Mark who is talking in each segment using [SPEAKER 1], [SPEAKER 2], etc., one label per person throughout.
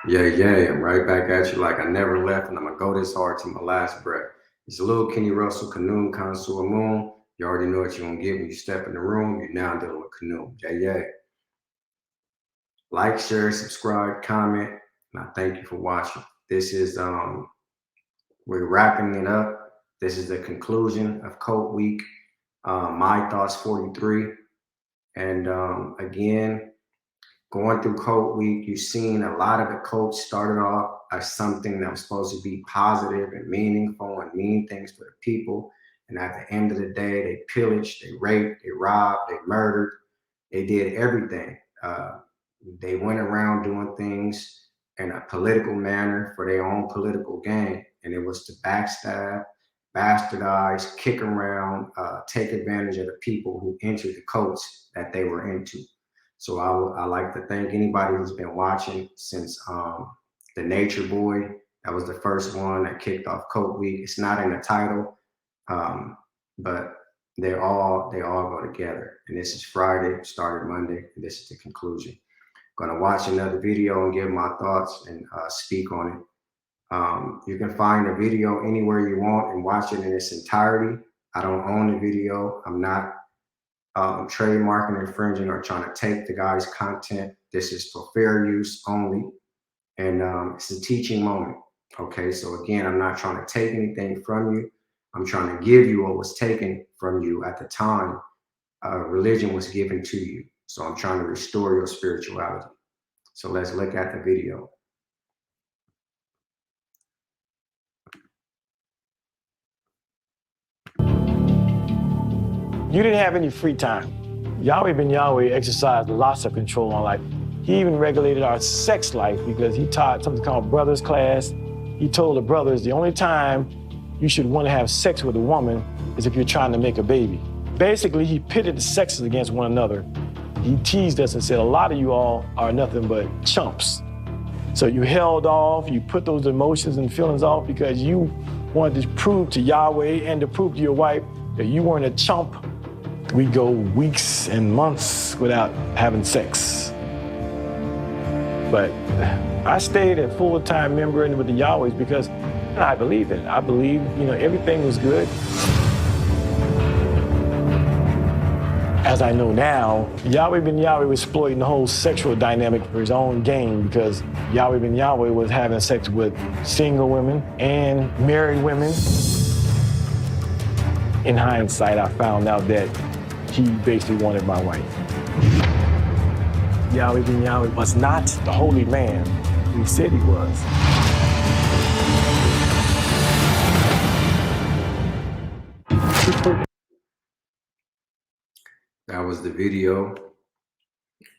[SPEAKER 1] Yeah, I'm right back at you like I never left, and I'm gonna go this hard to my last breath. It's a little Kenny Russell, Canoe, Connoisseur Moon. You already know what you're gonna get when you step in the room. You're now dealing with Canoe. Yeah. Like, share, subscribe, comment, and I thank you for watching. This is we're wrapping it up. This is the conclusion of Code Week. My Thoughts 43. And again, going through Code Week, you've seen a lot of the codes started off as something that was supposed to be positive and meaningful and mean things for the people. And at the end of the day, they pillaged, they raped, they robbed, they murdered, they did everything. They went around doing things in a political manner for their own political gain. And it was to backstab, bastardize, kick around, take advantage of the people who entered the cults that they were into. So I like to thank anybody who's been watching since the Nature Boy. That was the first one that kicked off Code Week. It's not in the title, but they all go together. And this is Friday, started Monday, and this is the conclusion. Gonna watch another video and give my thoughts and speak on it. You can find the video anywhere you want and watch it in its entirety. I don't own the video. I'm not trademarking, infringing, or trying to take the guy's content. This is for fair use only. And it's a teaching moment. Okay, so again, I'm not trying to take anything from you. I'm trying to give you what was taken from you at the time religion was given to you. So I'm trying to restore your spirituality. So let's look at the video.
[SPEAKER 2] You didn't have any free time. Yahweh ben Yahweh exercised lots of control on life. He even regulated our sex life because he taught something called brothers class. He told the brothers the only time you should want to have sex with a woman is if you're trying to make a baby. Basically, he pitted the sexes against one another. He teased us and said, a lot of you all are nothing but chumps. So you held off, you put those emotions and feelings off because you wanted to prove to Yahweh and to prove to your wife that you weren't a chump. We go weeks and months without having sex. But I stayed a full-time member with the Yahwehs because I believed it. I believed, everything was good. As I know now, Yahweh ben Yahweh was exploiting the whole sexual dynamic for his own gain because Yahweh ben Yahweh was having sex with single women and married women. In hindsight, I found out that he basically wanted my wife. Yahweh ben Yahweh was not the holy man he said he was.
[SPEAKER 1] That was the video.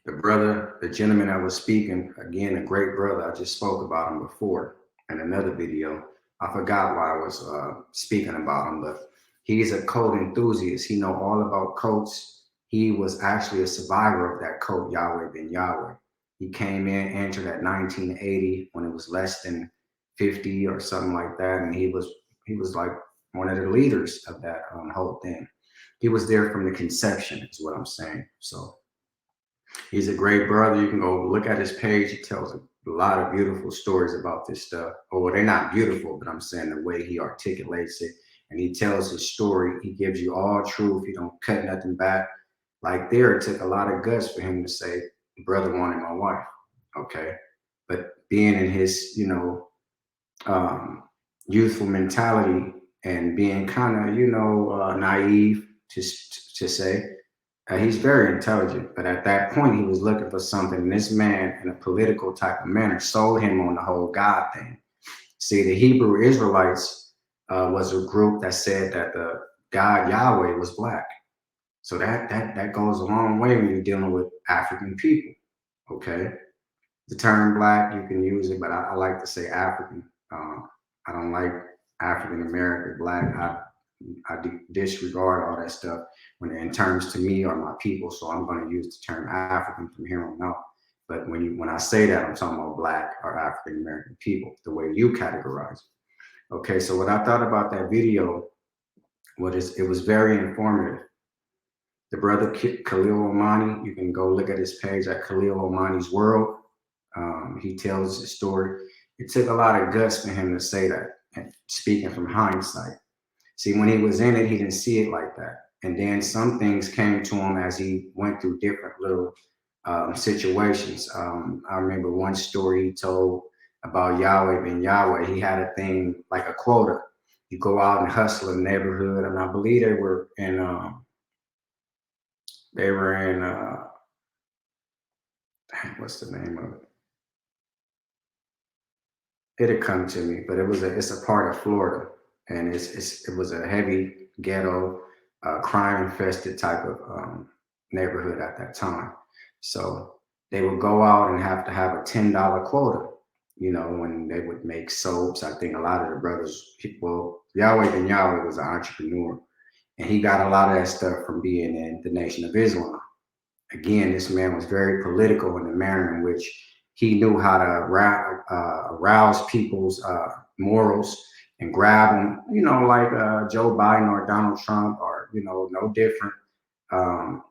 [SPEAKER 1] The gentleman that was speaking, again, a great brother. I just spoke about him before in another video. I forgot why I was speaking about him, but he's a cult enthusiast. He know all about cults. He was actually a survivor of that cult, Yahweh ben Yahweh. He came in, entered at 1980 when it was less than 50 or something like that, and he was like one of the leaders of that whole thing. He was there from the conception, is what I'm saying. So he's a great brother. You can go look at his page. He tells a lot of beautiful stories about this stuff. Oh, they're not beautiful, but I'm saying the way he articulates it and he tells his story. He gives you all truth. He don't cut nothing back. Like there, it took a lot of guts for him to say, brother wanted my wife. Okay. But being in his, youthful mentality and being kind of, naive to say, he's very intelligent, but at that point he was looking for something. And this man, in a political type of manner, sold him on the whole God thing. See, the Hebrew Israelites was a group that said that the God Yahweh was black. So that goes a long way when you're dealing with African people. Okay, the term black, you can use it, but I like to say African. I don't like African American, black. I disregard all that stuff when in terms to me or my people. So I'm going to use the term African from here on out. But when I say that, I'm talking about black or African American people, the way you categorize it. Okay, so what I thought about that video was it was very informative. The brother Khalil Omani, you can go look at his page at Khalil Omani's World. He tells the story. It took a lot of guts for him to say that, and speaking from hindsight. See, when he was in it, he didn't see it like that. And then some things came to him as he went through different little situations. I remember one story he told about Yahweh being Yahweh. He had a thing like a quota. You go out and hustle a neighborhood, and I believe they were in what's the name of it? It'll come to me, but it's a part of Florida, and it was a heavy ghetto, crime infested type of neighborhood at that time. So they would go out and have to have a $10 quota. You know, when they would make soaps, I think a lot of the brothers, well, Yahweh Ben Yahweh was an entrepreneur, and he got a lot of that stuff from being in the Nation of Islam. Again, this man was very political in the manner in which he knew how to arouse people's morals and grab them, you know, like Joe Biden or Donald Trump or, you know, no different. Um,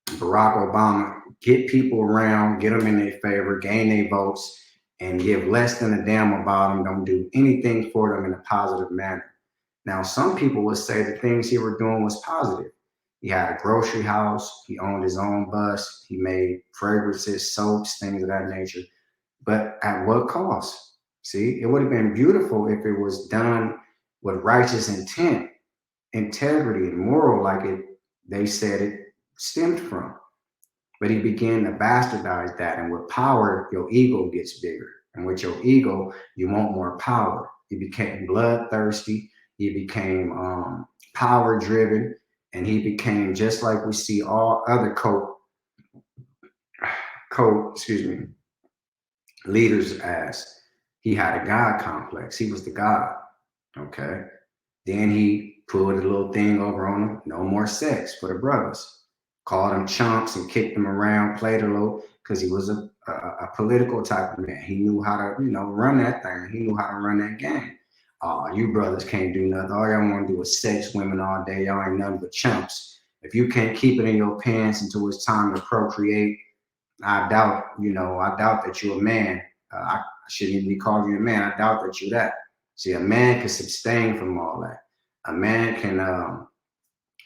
[SPEAKER 1] Barack Obama, get people around, get them in their favor, gain their votes, and give less than a damn about them. Don't do anything for them in a positive manner. Now, some people would say the things he was doing was positive. He had a grocery house. He owned his own bus. He made fragrances, soaps, things of that nature. But at what cost? See, it would have been beautiful if it was done with righteous intent, integrity, and moral, like they said it stemmed from. But he began to bastardize that. And with power, your ego gets bigger. And with your ego, you want more power. He became bloodthirsty. He became power driven. And he became just like we see all other excuse me, leaders as. He had a God complex. He was the God. Okay. Then he put a little thing over on him. No more sex for the brothers. Called them chumps and kicked them around, played a little, because he was a political type of man. He knew how to, you know, run that thing. He knew how to run that game. You brothers can't do nothing. All y'all want to do is sex women all day. Y'all ain't nothing but chumps. If you can't keep it in your pants until it's time to procreate, I doubt that you're a man. I shouldn't even be calling you a man. I doubt that you're that. See, a man can sustain from all that. A man can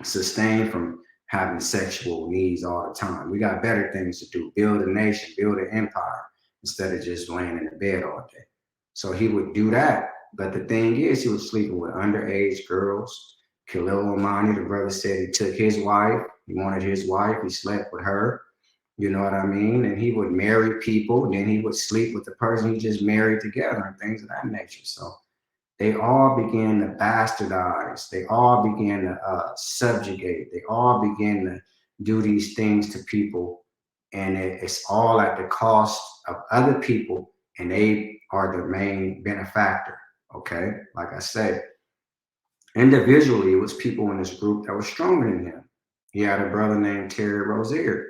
[SPEAKER 1] sustain from having sexual needs all the time. We got better things to do. Build a nation, build an empire, instead of just laying in the bed all day. So he would do that. But the thing is, he was sleeping with underage girls. Khalil Omani, the brother, said he took his wife. He wanted his wife. He slept with her. You know what I mean? And he would marry people. Then he would sleep with the person he just married together and things of that nature. So they all began to bastardize. They all began to subjugate. They all began to do these things to people. And it's all at the cost of other people. And they are the main benefactor. Okay. Like I said, individually, it was people in this group that were stronger than him. He had a brother named Terry Rozier,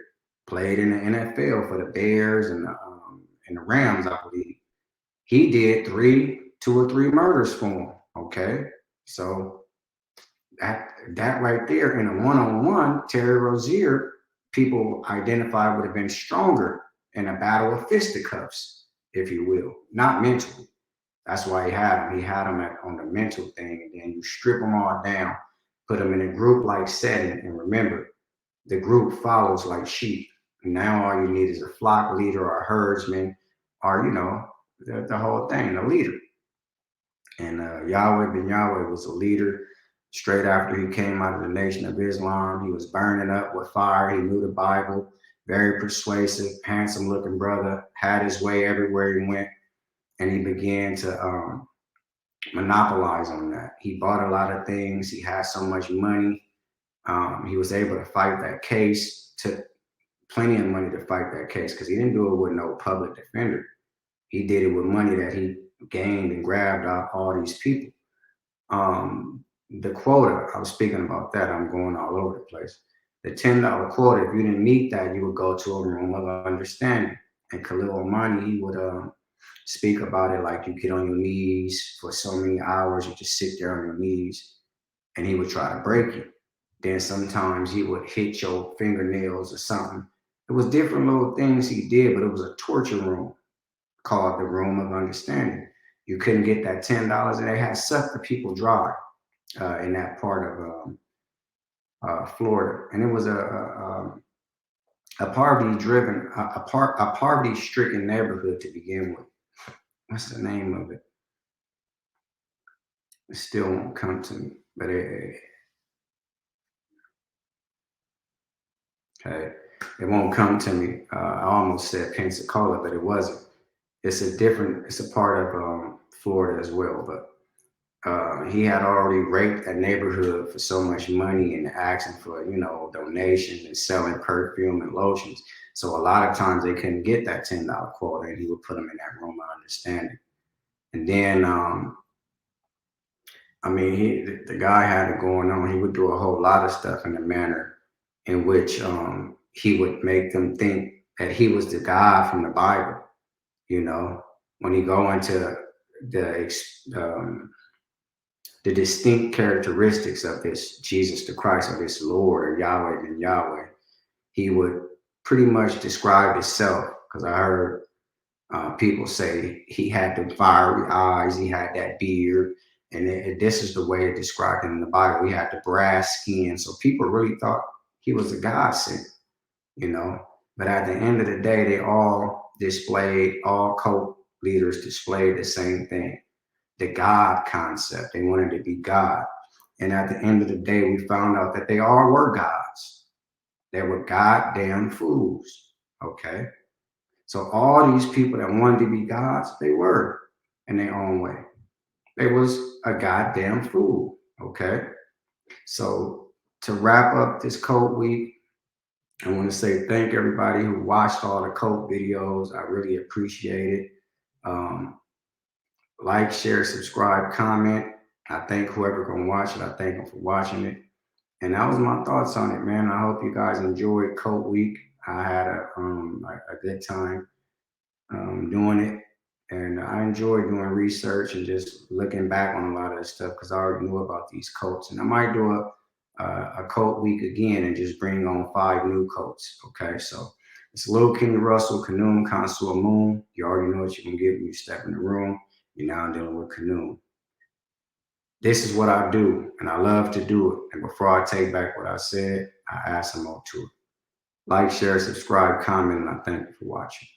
[SPEAKER 1] played in the NFL for the Bears and the Rams, I believe. He did two or three murders for him. Okay, so that right there in a one-on-one, Terry Rozier, people identified would have been stronger in a battle of fisticuffs, if you will, not mentally. That's why he had him. He had him on the mental thing, and then you strip them all down, put them in a group-like setting, and remember, the group follows like sheep. Now all you need is a flock leader or a herdsman, or the whole thing, the leader. And Yahweh Ben Yahweh was a leader. Straight after he came out of the Nation of Islam, he was burning up with fire. He knew the Bible, very persuasive, handsome-looking brother, had his way everywhere he went, and he began to monopolize on that. He bought a lot of things. He had so much money. He was able to fight that case, took plenty of money to fight that case because he didn't do it with no public defender. He did it with money that he gained and grabbed off all these people. The quota, I was speaking about that. I'm going all over the place. The $10 quota, if you didn't meet that, you would go to a room of understanding. And Khalil Omani, he would speak about it like you get on your knees for so many hours, you just sit there on your knees, and he would try to break you. Then sometimes he would hit your fingernails or something. It was different little things he did, but it was a torture room called the Room of Understanding. You couldn't get that $10, and they had sucked the people dry in that part of Florida, and it was a poverty-driven, a poverty-stricken neighborhood to begin with. What's the name of it? It still won't come to me, but okay, it won't come to me. I almost said Pensacola, but it wasn't. It's a part of Florida as well, but he had already raped that neighborhood for so much money and asking for, donations and selling perfume and lotions. So a lot of times they couldn't get that $10 quota, and he would put them in that room of understanding. And then, the guy had it going on. He would do a whole lot of stuff in a manner in which he would make them think that he was the God from the Bible. When he go into the the distinct characteristics of this Jesus the Christ, or this Lord, or Yahweh and Yahweh, he would pretty much describe himself, because I heard people say he had the fiery eyes, he had that beard, and this is the way it described him in the Bible. He had the brass skin, so people really thought he was a God sent, But at the end of the day, all cult leaders displayed the same thing, the God concept. They wanted to be God. And at the end of the day, we found out that they all were gods. They were goddamn fools. Okay. So all these people that wanted to be gods, they were in their own way. They was a goddamn fool. Okay. So to wrap up this cult week, I want to say thank everybody who watched all the cult videos. I really appreciate it. Like, share, subscribe, comment. I thank whoever gonna watch it. I thank them for watching it. And that was my thoughts on it, man. I hope you guys enjoyed Cult Week. I had a good time doing it, and I enjoy doing research and just looking back on a lot of this stuff, because I already knew about these cults. And I might do a cult week again and just bring on 5 new cults. Okay, so it's Lil King Russell, Kanoon, Consul Moon. You already know what you can get when you step in the room. You're now dealing with Kanoon. This is what I do, and I love to do it. And before I take back what I said, I add some more to it. Like, share, subscribe, comment, and I thank you for watching.